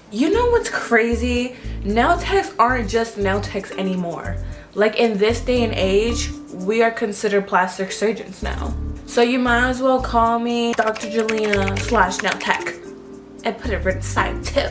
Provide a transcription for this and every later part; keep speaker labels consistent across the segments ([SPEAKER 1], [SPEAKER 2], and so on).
[SPEAKER 1] You know what's crazy? Nail techs aren't just nail techs anymore. Like in this day and age, we are considered plastic surgeons now. So you might as well call me Dr. Jelena / nail tech and put it right side too.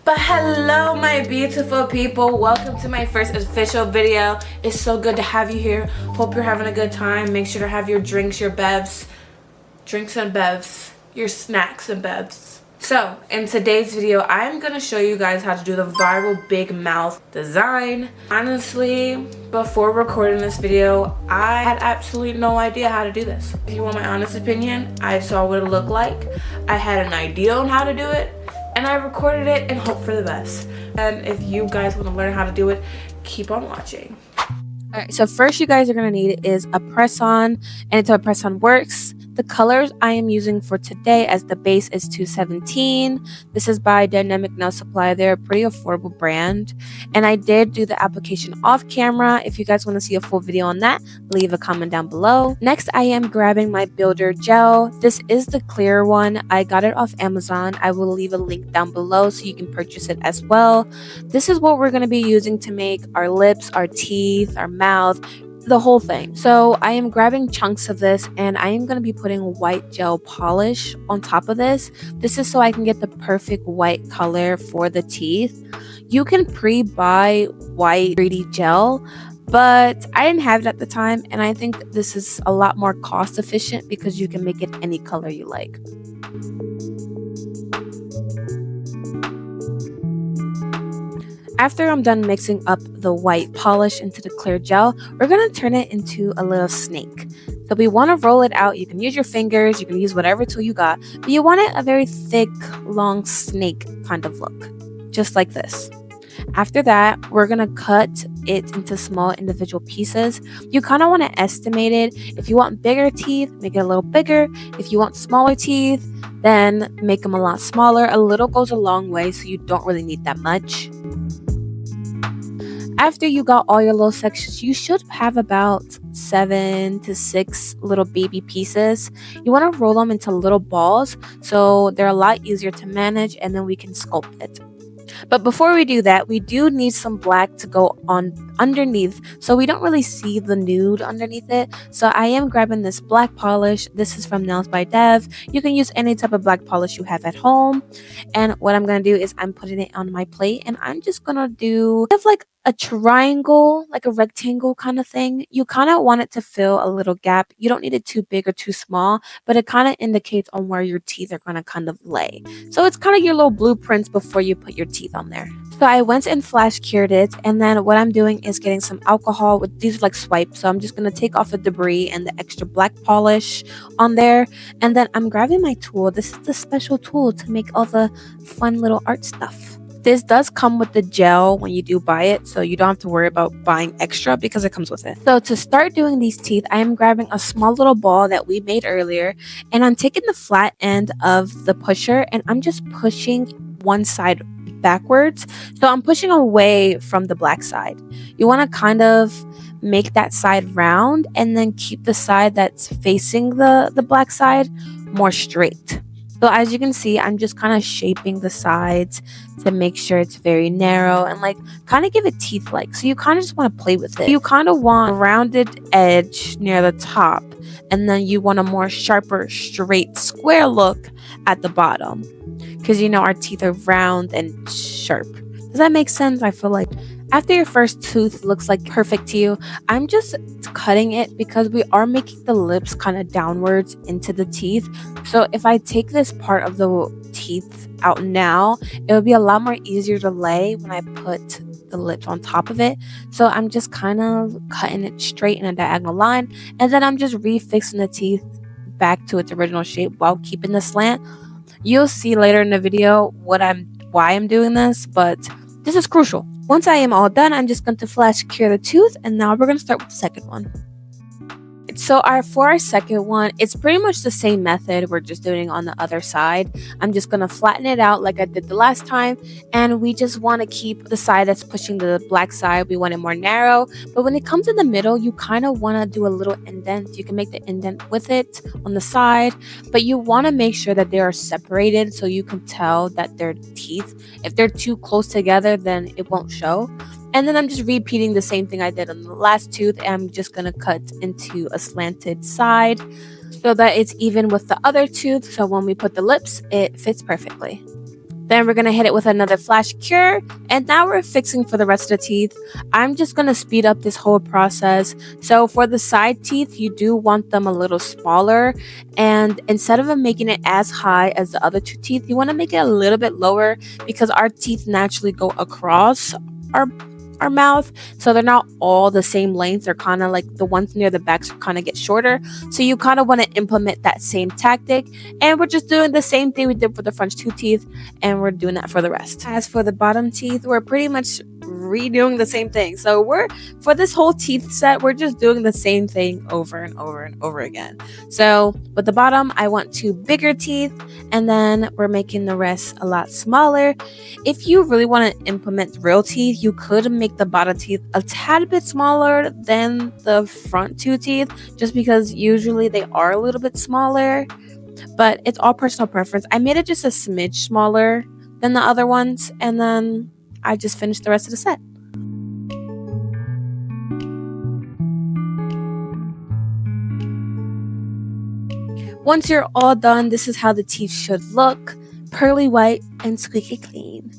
[SPEAKER 1] But hello my beautiful people, welcome to my first official video. It's so good to have you here. Hope you're having a good time. Make sure to have your drinks, your bevs, your snacks and bevs. So in today's video, I'm gonna show you guys how to do the viral big mouth design. Honestly, before recording this video, I had absolutely no idea how to do this. If you want my honest opinion, I saw what it looked like. I had an idea on how to do it, and I recorded it and hope for the best. And if you guys want to learn how to do it, keep on watching. Alright, so first you guys are going to need is a press-on, and until a press-on works, the colors I am using for today as the base is 217. This is by Dynamic Nail Supply. They're a pretty affordable brand. And I did do the application off camera. If you guys want to see a full video on that, leave a comment down below. Next, I am grabbing my builder gel. This is the clear one. I got it off Amazon. I will leave a link down below so you can purchase it as well. This is what we're going to be using to make our lips, our teeth, our mouth, the whole thing. So I am grabbing chunks of this and I am going to be putting white gel polish on top of this. This is so I can get the perfect white color for the teeth. You can pre-buy white 3D gel, but I didn't have it at the time, and I think this is a lot more cost efficient because you can make it any color you like. After I'm done mixing up the white polish into the clear gel, we're going to turn it into a little snake. So we want to roll it out. You can use your fingers, you can use whatever tool you got, but you want it a very thick, long snake kind of look, just like this. After that, we're going to cut it into small individual pieces. You kind of want to estimate it. If you want bigger teeth, make it a little bigger. If you want smaller teeth, then make them a lot smaller. A little goes a long way, so you don't really need that much. After you got all your little sections, you should have about 7 to 6 little baby pieces. You want to roll them into little balls so they're a lot easier to manage, and then we can sculpt it. But before we do that, we do need some black to go on underneath so we don't really see the nude underneath it. So I am grabbing this black polish. This is from Nails by Dev. You can use any type of black polish you have at home. And what I'm going to do is I'm putting it on my plate, and I'm just going to do like a triangle, like a rectangle kind of thing. You kind of want it to fill a little gap. You don't need it too big or too small, but it kind of indicates on where your teeth are going to kind of lay. So it's kind of your little blueprints before you put your teeth on there. So I went and flash cured it, and then what I'm doing is getting some alcohol. With these are like swipes, so I'm just going to take off the debris and the extra black polish on there, and then I'm grabbing my tool. This is the special tool to make all the fun little art stuff. This does come with the gel when you do buy it, so you don't have to worry about buying extra because it comes with it. So to start doing these teeth, I am grabbing a small little ball that we made earlier, and I'm taking the flat end of the pusher and I'm just pushing one side backwards. So I'm pushing away from the black side. You want to kind of make that side round and then keep the side that's facing the black side more straight. So as you can see, I'm just kind of shaping the sides to make sure it's very narrow and like kind of give it teeth-like. So you kind of just want to play with it. You kind of want a rounded edge near the top, and then you want a more sharper, straight, square look at the bottom. Because you know our teeth are round and sharp. Does that make sense? I feel like after your first tooth looks like perfect to you, I'm just cutting it because we are making the lips kind of downwards into the teeth. So if I take this part of the teeth out now, it would be a lot more easier to lay when I put the lips on top of it. So I'm just kind of cutting it straight in a diagonal line, and then I'm just refixing the teeth back to its original shape while keeping the slant. You'll see later in the video why I'm doing this, but this is crucial. Once I am all done, I'm just going to flash cure the tooth, and now we're going to start with the second one. So for our second one, it's pretty much the same method. We're just doing on the other side. I'm just gonna flatten it out like I did the last time, and we just want to keep the side that's pushing the black side. We want it more narrow, but when it comes in the middle, you kind of want to do a little indent. You can make the indent with it on the side, but you want to make sure that they are separated so you can tell that they're teeth. If they're too close together, then it won't show. And then I'm just repeating the same thing I did on the last tooth. And I'm just going to cut into a slanted side so that it's even with the other tooth. So when we put the lips, it fits perfectly. Then we're going to hit it with another flash cure. And now we're fixing for the rest of the teeth. I'm just going to speed up this whole process. So for the side teeth, you do want them a little smaller. And instead of making it as high as the other two teeth, you want to make it a little bit lower because our teeth naturally go across our mouth, so they're not all the same length. They're kind of like the ones near the backs kind of get shorter, so you kind of want to implement that same tactic. And we're just doing the same thing we did for the front two teeth, and we're doing that for the rest. As for the bottom teeth, we're pretty much redoing the same thing. So for this whole teeth set, we're just doing the same thing over and over and over again. So with the bottom, I want two bigger teeth, and then we're making the rest a lot smaller. If you really want to implement real teeth, you could make the bottom teeth a tad bit smaller than the front two teeth, just because usually they are a little bit smaller, but it's all personal preference. I made it just a smidge smaller than the other ones, and then I just finished the rest of the set. Once you're all done, this is how the teeth should look: pearly white and squeaky clean.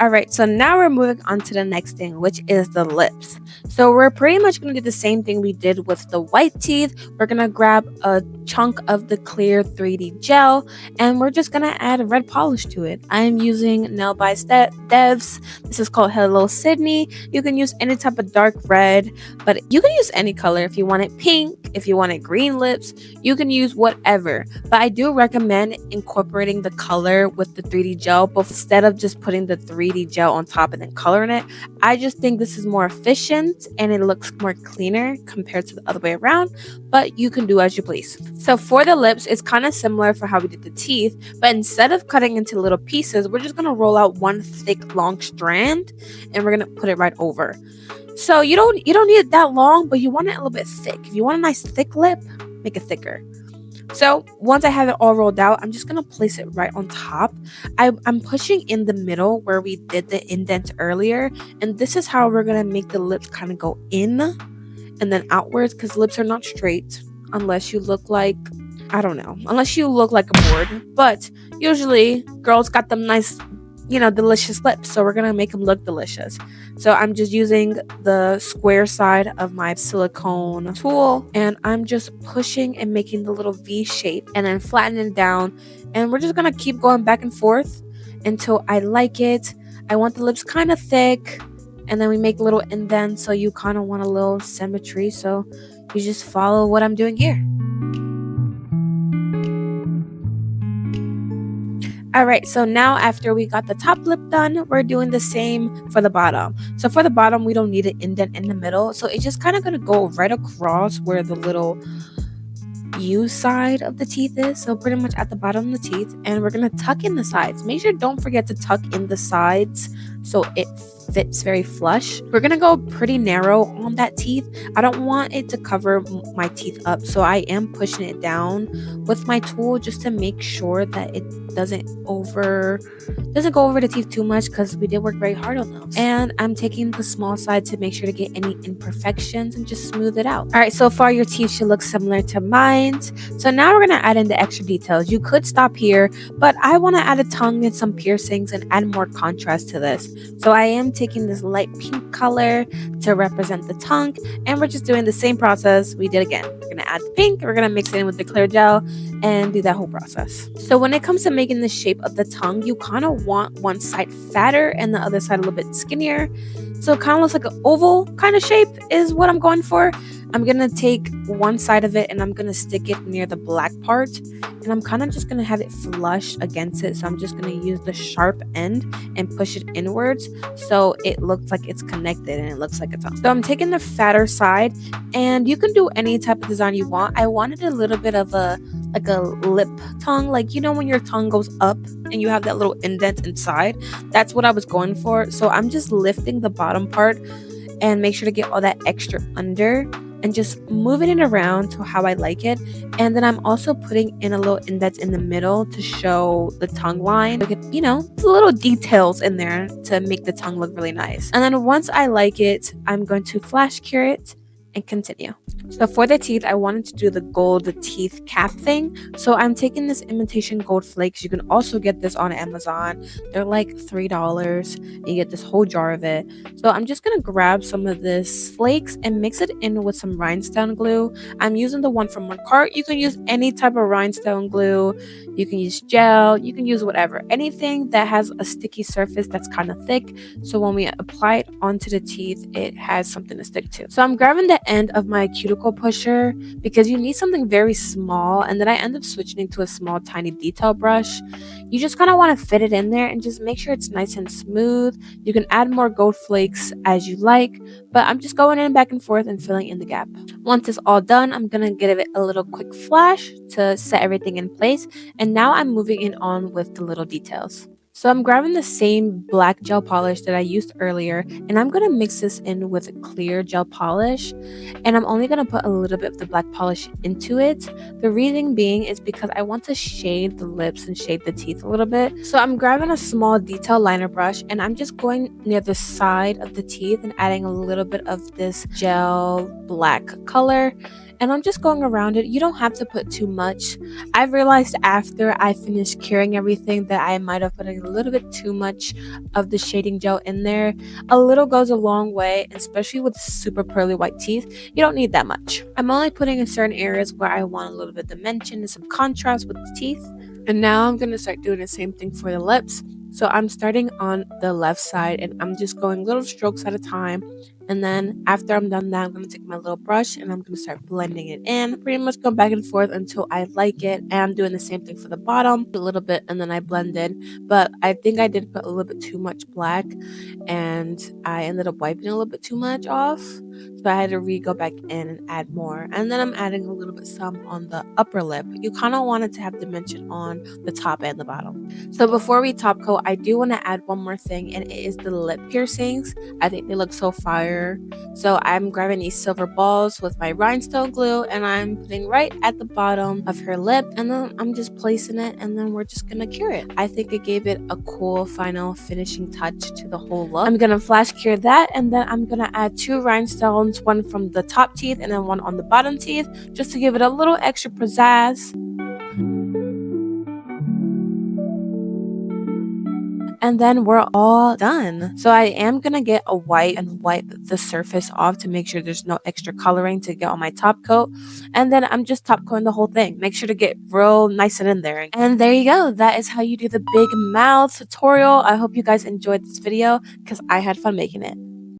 [SPEAKER 1] Alright, so now we're moving on to the next thing, which is the lips. So we're pretty much going to do the same thing we did with the white teeth. We're going to grab a chunk of the clear 3D gel, and we're just going to add red polish to it. I am using Nail by Devs. This is called Hello Sydney. You can use any type of dark red, but you can use any color. If you want it pink, if you want it green lips, you can use whatever. But I do recommend incorporating the color with the 3D gel, but instead of just putting the 3D gel on top and then coloring it. I just think this is more efficient and it looks more cleaner compared to the other way around, but you can do as you please. So for the lips, it's kind of similar for how we did the teeth, but instead of cutting into little pieces, we're just going to roll out one thick long strand and we're going to put it right over. So you don't need it that long, but you want it a little bit thick. If you want a nice thick lip, make it thicker. So once I have it all rolled out, I'm just going to place it right on top. I'm pushing in the middle where we did the indent earlier. And this is how we're going to make the lips kind of go in and then outwards, because lips are not straight unless you look like, I don't know, unless you look like a board. But usually girls got them nice, delicious lips. So we're going to make them look delicious. So I'm just using the square side of my silicone tool and I'm just pushing and making the little V shape and then flattening it down. And we're just going to keep going back and forth until I like it. I want the lips kind of thick, and then we make little indents. So you kind of want a little symmetry. So you just follow what I'm doing here. Alright, so now after we got the top lip done, we're doing the same for the bottom. So for the bottom, we don't need an indent in the middle. So it's just kind of going to go right across where the little U side of the teeth is. So pretty much at the bottom of the teeth. And we're going to tuck in the sides. Make sure don't forget to tuck in the sides so it fits very flush. We're going to go pretty narrow on that teeth. I don't want it to cover my teeth up, so I am pushing it down with my tool just to make sure that it doesn't go over the teeth too much, because we did work very hard on those. And I'm taking the small side to make sure to get any imperfections and just smooth it out. All right, so far your teeth should look similar to mine. So now we're going to add in the extra details. You could stop here, but I want to add a tongue and some piercings and add more contrast to this. So I am taking this light pink color to represent the tongue, and we're just doing the same process we did again. We're going to add the pink, we're going to mix it in with the clear gel and do that whole process. So when it comes to making the shape of the tongue, you kind of want one side fatter and the other side a little bit skinnier. So it kind of looks like an oval kind of shape is what I'm going for. I'm gonna take one side of it and I'm gonna stick it near the black part, and I'm kind of just gonna have it flush against it. So I'm just gonna use the sharp end and push it inwards so it looks like it's connected and it looks like it's on. So I'm taking the fatter side, and you can do any type of design you want. I wanted a little bit of a like a lip tongue, like when your tongue goes up and you have that little indent inside. That's what I was going for. So I'm just lifting the bottom part and make sure to get all that extra under and just moving it around to how I like it. And then I'm also putting in a little indent in the middle to show the tongue line. The little details in there to make the tongue look really nice. And then once I like it, I'm going to flash cure it and continue. So for the teeth, I wanted to do the gold teeth cap thing. So I'm taking this imitation gold flakes. You can also get this on Amazon. They're like $3. And you get this whole jar of it. So I'm just going to grab some of this flakes and mix it in with some rhinestone glue. I'm using the one from one cart. You can use any type of rhinestone glue. You can use gel. You can use whatever. Anything that has a sticky surface that's kind of thick. So when we apply it onto the teeth, it has something to stick to. So I'm grabbing the end of my cuticle pusher because you need something very small, and then I end up switching to a small tiny detail brush. You just kind of want to fit it in there and just make sure it's nice and smooth. You can add more gold flakes as you like, but I'm just going in back and forth and filling in the gap. Once it's all done, I'm gonna give it a little quick flash to set everything in place, and now I'm moving in on with the little details. So I'm grabbing the same black gel polish that I used earlier, and I'm going to mix this in with clear gel polish, and I'm only going to put a little bit of the black polish into it. The reason being is because I want to shade the lips and shade the teeth a little bit. So I'm grabbing a small detail liner brush, and I'm just going near the side of the teeth and adding a little bit of this gel black color. And I'm just going around it. You don't have to put too much. I've realized after I finished curing everything that I might have put a little bit too much of the shading gel in there. A little goes a long way, especially with super pearly white teeth. You don't need that much. I'm only putting in certain areas where I want a little bit of dimension and some contrast with the teeth. And now I'm going to start doing the same thing for the lips. So I'm starting on the left side and I'm just going little strokes at a time. And then after I'm done that, I'm going to take my little brush and I'm going to start blending it in. Pretty much go back and forth until I like it. And I'm doing the same thing for the bottom a little bit, and then I blended. But I think I did put a little bit too much black and I ended up wiping a little bit too much off. So I had to go back in and add more. And then I'm adding a little bit some on the upper lip. You kind of want it to have dimension on the top and the bottom. So before we top coat, I do want to add one more thing, and it is the lip piercings. I think they look so fire. So I'm grabbing these silver balls with my rhinestone glue, and I'm putting right at the bottom of her lip, and then I'm just placing it, and then we're just gonna cure it. I think it gave it a cool final finishing touch to the whole look. I'm gonna flash cure that, and then I'm gonna add 2 rhinestones, one from the top teeth and then one on the bottom teeth, just to give it a little extra pizzazz. And then we're all done. So I am going to get a wipe and wipe the surface off to make sure there's no extra coloring to get on my top coat. And then I'm just top coating the whole thing. Make sure to get real nice and in there. And there you go. That is how you do the big mouth tutorial. I hope you guys enjoyed this video because I had fun making it.